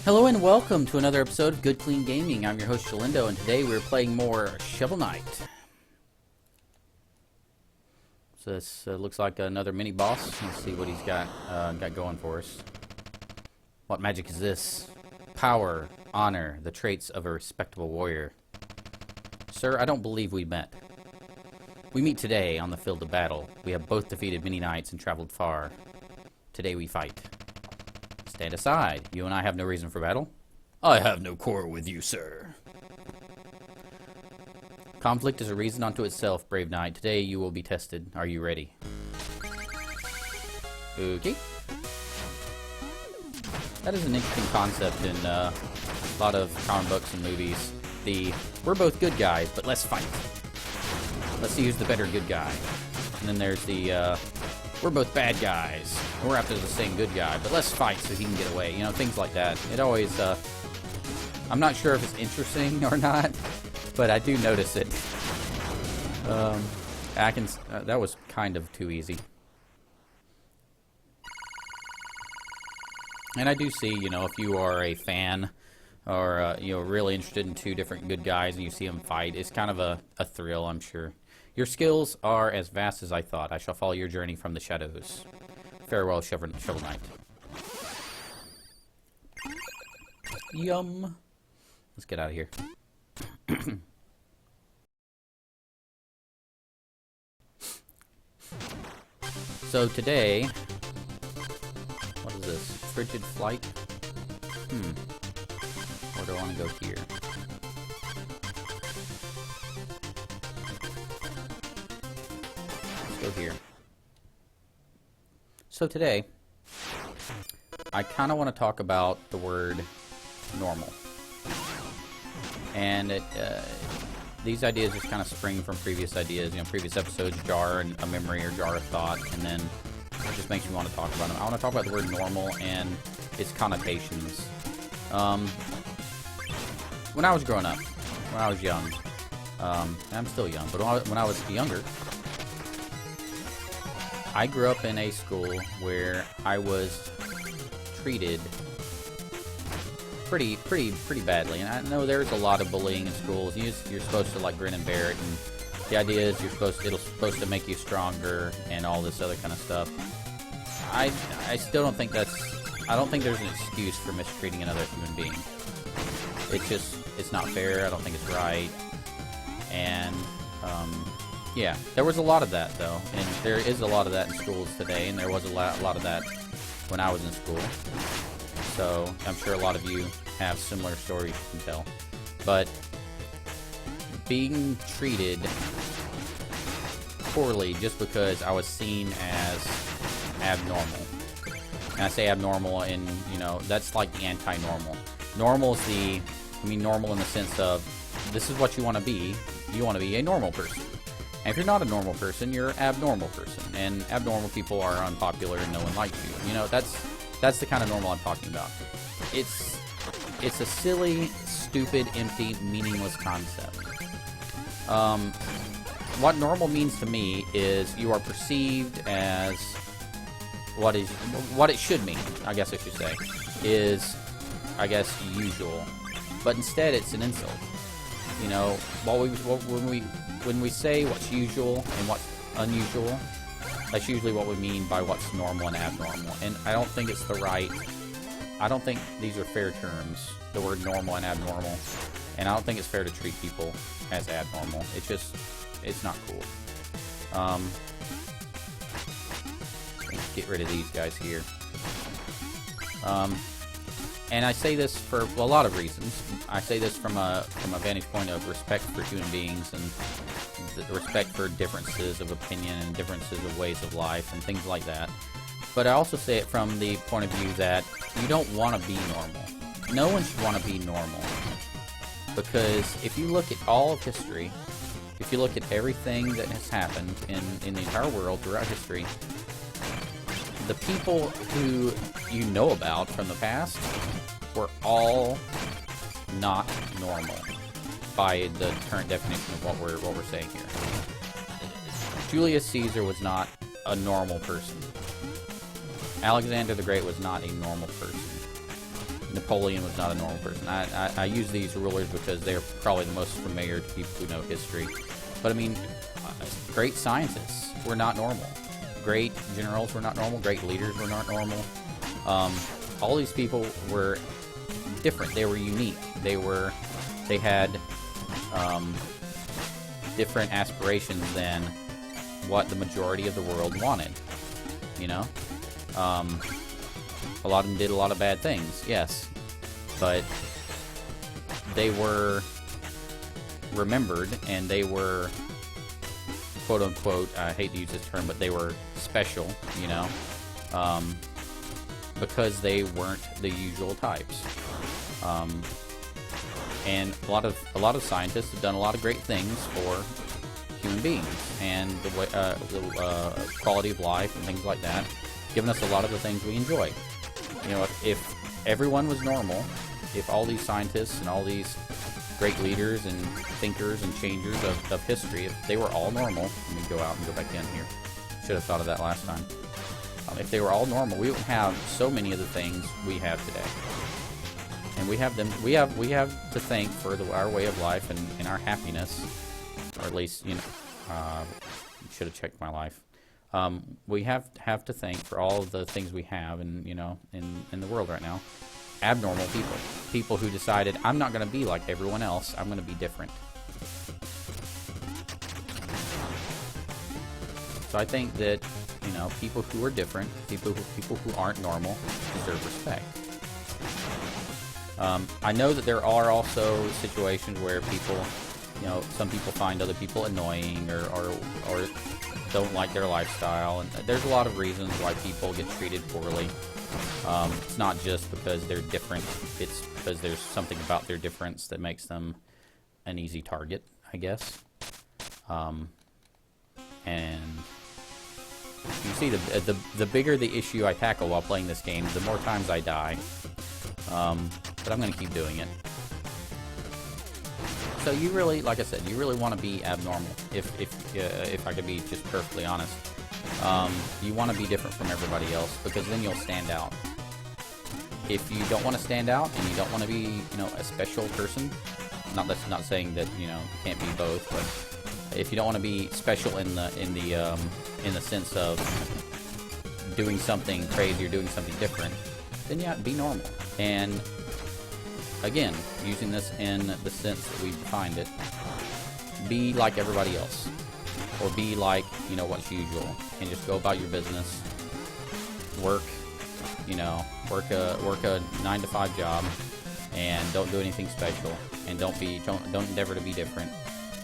Hello and welcome to another episode of Good Clean Gaming. I'm your host Shalindo, and today we're playing more Shovel Knight. So this looks like another mini boss. Let's see what he's got going for us. What magic is this? Power, honor, the traits of a respectable warrior. Sir, I don't believe we met. We meet today on the field of battle. We have both defeated many knights and traveled far. Today we fight. Stand aside. You and I have no reason for battle. I have no quarrel with you, sir. Conflict is a reason unto itself, brave knight. Today you will be tested. Are you ready? Okay. That is an interesting concept in a lot of comic books and movies. We're both good guys, but let's fight. Let's see who's the better good guy. And then there's we're both bad guys. We're after the same good guy, but let's fight so he can get away. You know, things like that. It always, I'm not sure if it's interesting or not, but I do notice it. That was kind of too easy. And I do see, you know, if you are a fan or, you know, really interested in two different good guys and you see them fight, it's kind of a thrill, I'm sure. Your skills are as vast as I thought. I shall follow your journey from the shadows. Farewell, Shovel Knight. Yum. Let's get out of here. So today, what is this? Frigid Flight? Where do I want to go here? Go here. So today, I kind of want to talk about the word normal. And these ideas just kind of spring from previous ideas. You know, previous episodes jar a memory or jar a thought, and then it just makes me want to talk about them. I want to talk about the word normal and its connotations. When I was growing up, when I was young, I'm still young, but when I was younger, I grew up in a school where I was treated pretty badly, and I know there's a lot of bullying in schools. You're supposed to like grin and bear it, and the idea is it's supposed to make you stronger and all this other kind of stuff. I still don't think I don't think there's an excuse for mistreating another human being. It's not fair. I don't think it's right, and yeah, there was a lot of that, though, and there is a lot of that in schools today, and there was a lot of that when I was in school. So I'm sure a lot of you have similar stories you can tell. But being treated poorly just because I was seen as abnormal. And I say abnormal, and, you know, that's like the anti-normal. Normal is normal in the sense of, this is what you want to be. You want to be a normal person. And if you're not a normal person, you're an abnormal person. And abnormal people are unpopular and no one likes you. You know, that's the kind of normal I'm talking about. It's a silly, stupid, empty, meaningless concept. What normal means to me is you are perceived as what it should mean, I guess I should say, is, I guess, usual. But instead, it's an insult. You know, when we say what's usual and what's unusual, that's usually what we mean by what's normal and abnormal. And I don't think it's I don't think these are fair terms, the word normal and abnormal. And I don't think it's fair to treat people as abnormal. It's not cool. Let's get rid of these guys here. And I say this for a lot of reasons. I say this from a vantage point of respect for human beings and the respect for differences of opinion and differences of ways of life and things like that. But I also say it from the point of view that you don't want to be normal. No one should want to be normal. Because if you look at all of history, if you look at everything that has happened in the entire world throughout history, the people who you know about from the past were all not normal by the current definition of what we're saying here. Julius Caesar was not a normal person. Alexander the Great was not a normal person. Napoleon was not a normal person. I use these rulers because they're probably the most familiar to people who know history. But I mean, great scientists were not normal. Great generals were not normal. Great leaders were not normal. All these people were different. They were unique. They had different aspirations than what the majority of the world wanted. You know, a lot of them did a lot of bad things, yes, but they were remembered, and they were, quote unquote, I hate to use this term, but they were special, you know, because they weren't the usual types. And a lot of scientists have done a lot of great things for human beings and the way, the quality of life and things like that, giving us a lot of the things we enjoy. You know, if everyone was normal, if all these scientists and all these great leaders and thinkers and changers of history, if they were all normal, let me go out and go back in here. Should have thought of that last time. If they were all normal, we wouldn't have so many of the things we have today. And we have them. We have to thank for our way of life and our happiness, or at least, you know, should have checked my life. We have to thank for all of the things we have, and you know, in the world right now. Abnormal people who decided, I'm not going to be like everyone else. I'm going to be different. So I think that, you know, people who are different, people who aren't normal, deserve respect. I know that there are also situations where people, you know, some people find other people annoying or don't like their lifestyle, and there's a lot of reasons why people get treated poorly. It's not just because they're different, it's because there's something about their difference that makes them an easy target, I guess. And you see, the bigger the issue I tackle while playing this game, the more times I die. But I'm going to keep doing it. So you really, like I said, you really want to be abnormal, if I could be just perfectly honest. You want to be different from everybody else, because then you'll stand out. If you don't want to stand out, and you don't want to be, you know, a special person, that's not saying that, you know, you can't be both, but if you don't want to be special in the sense of doing something crazy or doing something different, then yeah, be normal. And again, using this in the sense that we've defined it, be like everybody else, or be like, you know, what's usual, and just go about your business, work a 9-to-5 job, and don't do anything special, and don't endeavor to be different.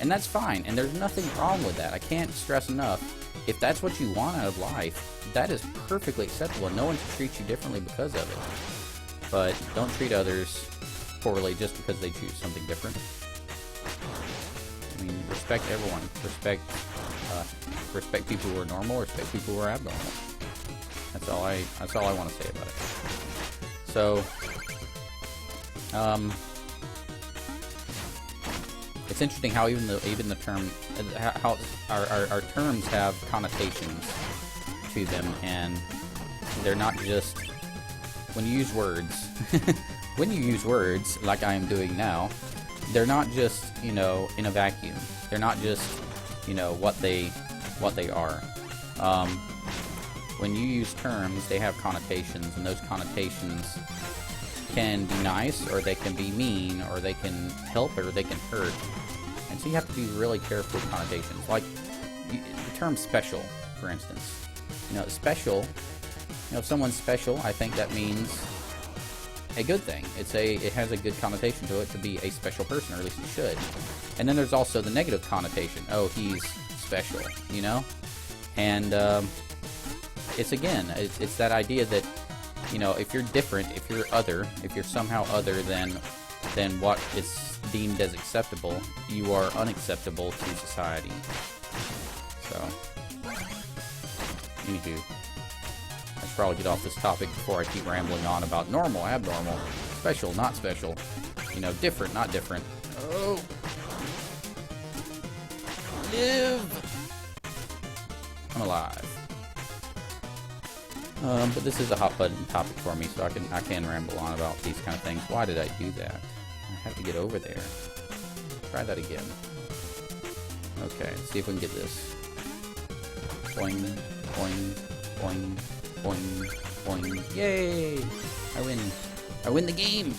And that's fine, and there's nothing wrong with that. I can't stress enough, if that's what you want out of life, that is perfectly acceptable, and no one should treat you differently because of it. But don't treat others poorly just because they choose something different. I mean, respect everyone. Respect people who are normal. Respect people who are abnormal. That's all I want to say about it. So, it's interesting how even the term, how our terms have connotations to them, and they're not just, when you use words, when you use words like I am doing now, they're not just, you know, in a vacuum. They're not just, you know, what they are. When you use terms, they have connotations, and those connotations can be nice, or they can be mean, or they can help, or they can hurt. And so you have to be really careful with connotations. Like the term special, for instance. You know, special, you know, if someone's special, I think that means a good thing. It has a good connotation to it to be a special person, or at least it should. And then there's also the negative connotation. Oh, he's special, you know? And it's that idea that, you know, if you're different, if you're other, if you're somehow other than what is deemed as acceptable, you are unacceptable to society. So, anywho, I should probably get off this topic before I keep rambling on about normal, abnormal, special, not special, you know, different, not different. Oh, live. I'm alive. But this is a hot button topic for me, so I can ramble on about these kind of things. Why did I do that? I have to get over there. Try that again. Okay, let's see if we can get this. Boing, boing, boing, boing, boing. Yay! I win. I win the game!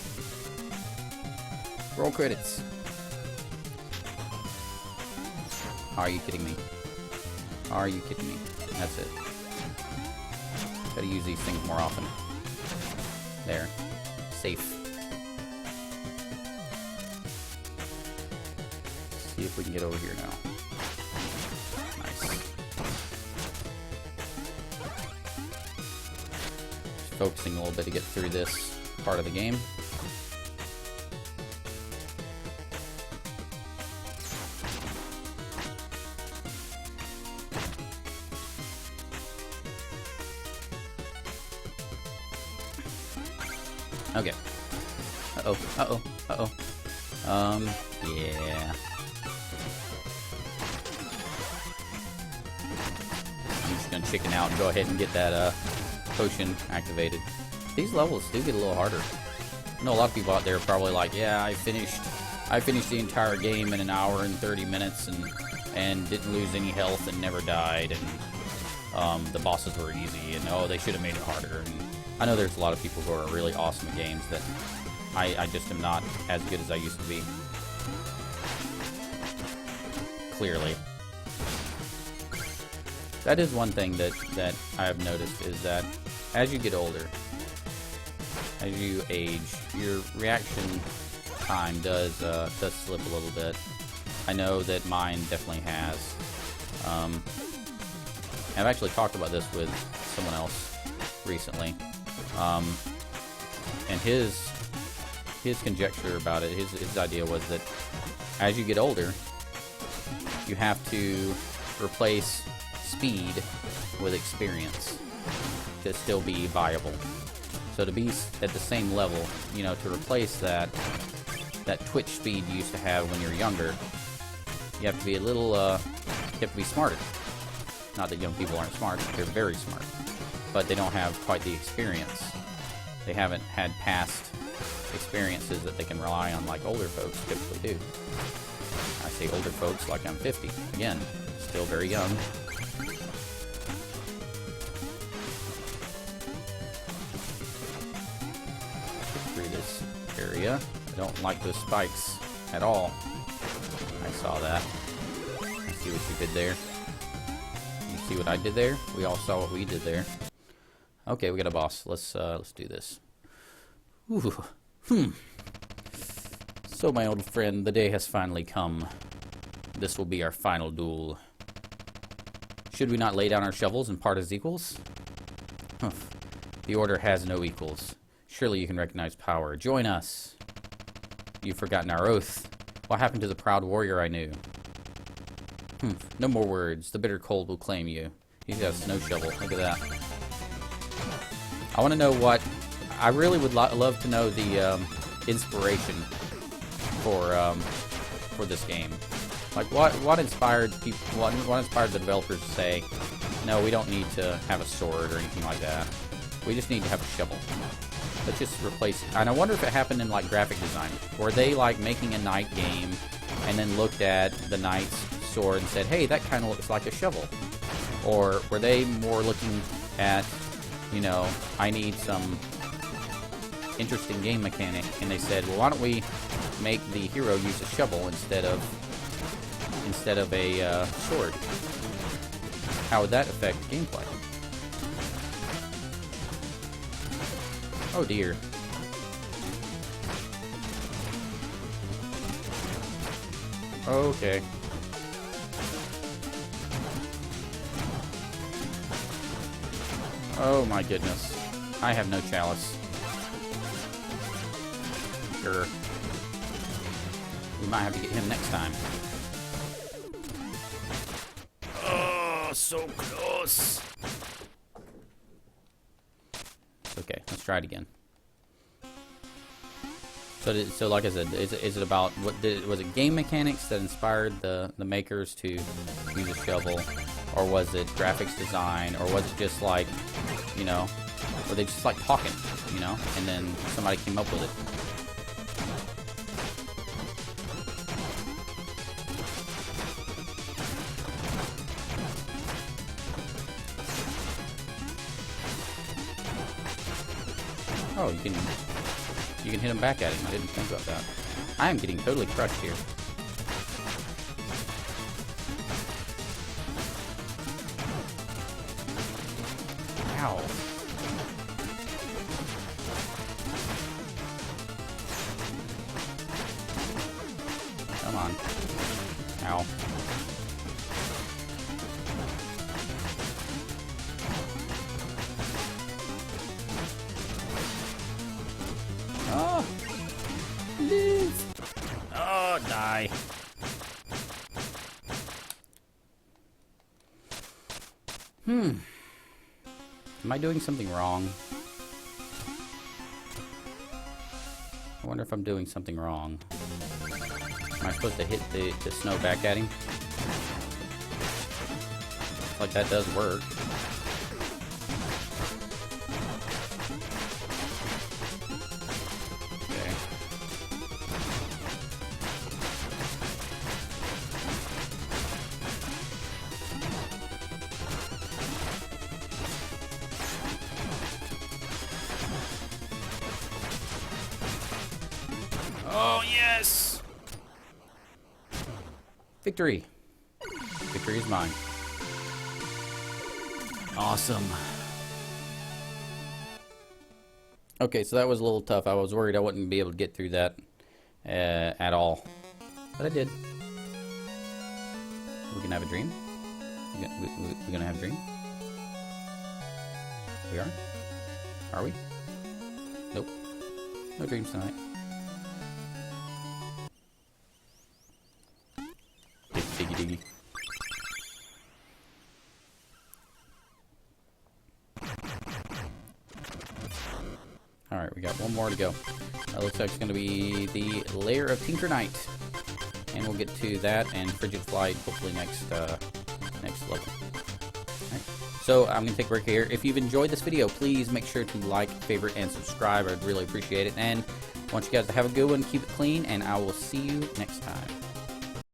Roll credits. Are you kidding me? Are you kidding me? That's it. Gotta use these things more often. There. Safe. See if we can get over here now. Nice. Just focusing a little bit to get through this part of the game. Okay. Uh-oh. Uh-oh. Uh-oh. Yeah. I'm just gonna chicken out and go ahead and get that, potion activated. These levels do get a little harder. I know a lot of people out there are probably like, yeah, I finished the entire game in an hour and 30 minutes and didn't lose any health and never died, and, the bosses were easy, and, oh, they should have made it harder, and I know there's a lot of people who are really awesome at games that I just am not as good as I used to be. Clearly. That is one thing that I have noticed, is that as you get older, as you age, your reaction time does slip a little bit. I know that mine definitely has. I've actually talked about this with someone else recently. And his conjecture about it, his idea was that as you get older, you have to replace speed with experience to still be viable. So to be at the same level, you know, to replace that twitch speed you used to have when you were younger, you have to be a little, you have to be smarter. Not that young people aren't smart, they're very smart. But they don't have quite the experience. They haven't had past experiences that they can rely on like older folks typically do. I say older folks like I'm 50. Again, still very young. Through this area. I don't like those spikes at all. I saw that. I see what you did there. You see what I did there? We all saw what we did there. Okay, we got a boss. Let's do this. Ooh. So, my old friend, the day has finally come. This will be our final duel. Should we not lay down our shovels and part as equals? Humph. The order has no equals. Surely you can recognize power. Join us. You've forgotten our oath. What happened to the proud warrior I knew? No more words. The bitter cold will claim you. He's got a snow shovel. Look at that. I want to know what... I really would love to know the inspiration for this game. Like, what inspired people? What inspired the developers to say, no, we don't need to have a sword or anything like that. We just need to have a shovel. Let's just replace it. And I wonder if it happened in like graphic design. Were they like making a knight game and then looked at the knight's sword and said, hey, that kind of looks like a shovel? Or were they more looking at, you know, I need some interesting game mechanic, and they said, well, why don't we make the hero use a shovel instead of a sword? How would that affect gameplay? Oh dear. Okay. Oh my goodness. I have no chalice. Sure. We might have to get him next time. Oh, so close. Okay, let's try it again. So like I said, is it about was it game mechanics that inspired the makers to use a shovel, or was it graphics design, or was it just like you know, where they just like talking, you know, and then somebody came up with it. Oh, you can hit him back at him. I didn't think about that. I am getting totally crushed here. Ow. Come on. Ow. Oh! Live! Oh, die. Am I doing something wrong? I wonder if I'm doing something wrong. Am I supposed to hit the snow back at him? Like that does work. Okay. Oh, yes! Victory! Victory is mine. Awesome. Okay, so that was a little tough. I was worried I wouldn't be able to get through that at all. But I did. We can have a dream? We're gonna have a dream? We are? Are we? Nope. No dreams tonight. Diggy diggy. Alright, we got one more to go. That looks like it's going to be the Lair of Tinker Knight. And we'll get to that and Frigid Flight hopefully next level. Alright, so I'm going to take a break here. If you've enjoyed this video, please make sure to like, favorite, and subscribe. I'd really appreciate it. And I want you guys to have a good one, keep it clean, and I will see you next time.